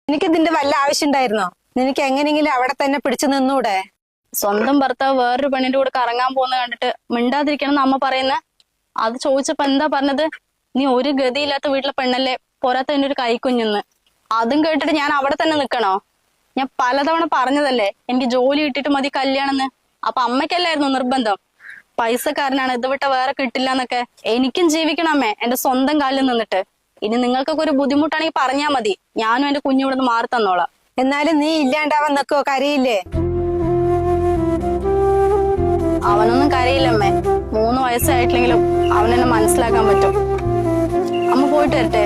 നിനക്ക് ഇതിന്റെ വല്ല ആവശ്യം ഉണ്ടായിരുന്നോ? നിനക്ക് എങ്ങനെയെങ്കിലും അവിടെ തന്നെ പിടിച്ചു നിന്നൂടെ? സ്വന്തം ഭർത്താവ് വേറൊരു പെണ്ണിന്റെ കൂടെ കറങ്ങാൻ പോകുന്ന കണ്ടിട്ട് മിണ്ടാതിരിക്കണം എന്ന് അമ്മ പറയുന്നേ. അത് ചോദിച്ചപ്പോ എന്താ പറഞ്ഞത്? നീ ഒരു ഗതിയില്ലാത്ത വീട്ടിലെ പെണ്ണല്ലേ, പോരാത്ത എന്റെ ഒരു കൈക്കുഞ്ഞെന്ന്. അതും കേട്ടിട്ട് ഞാൻ അവിടെ തന്നെ നിക്കണോ? ഞാൻ പലതവണ പറഞ്ഞതല്ലേ എനിക്ക് ജോലി കിട്ടിയിട്ട് മതി കല്യാണമെന്ന്. അപ്പൊ അമ്മയ്ക്കല്ലായിരുന്നു നിർബന്ധം. പൈസക്കാരനാണ്, ഇത് വിട്ട വേറെ കിട്ടില്ല എന്നൊക്കെ. എനിക്കും ജീവിക്കണം അമ്മേ, എന്റെ സ്വന്തം കാലിൽ നിന്നിട്ട്. ഇനി നിങ്ങൾക്കൊക്കെ ഒരു ബുദ്ധിമുട്ടാണെങ്കിൽ പറഞ്ഞാൽ മതി, ഞാനും എന്റെ കുഞ്ഞു ഇവിടെ നിന്ന് മാറി തന്നോളാം. എന്നാലും നീ ഇല്ലാണ്ടാവാൻ നിക്കോ? കരയില്ലേ? അവനൊന്നും കരയില്ലമ്മേ. 3 വയസ്സായിട്ടില്ലെങ്കിലും അവനെന്നെ മനസ്സിലാക്കാൻ പറ്റും. അമ്മ പോയിട്ട് വരട്ടെ.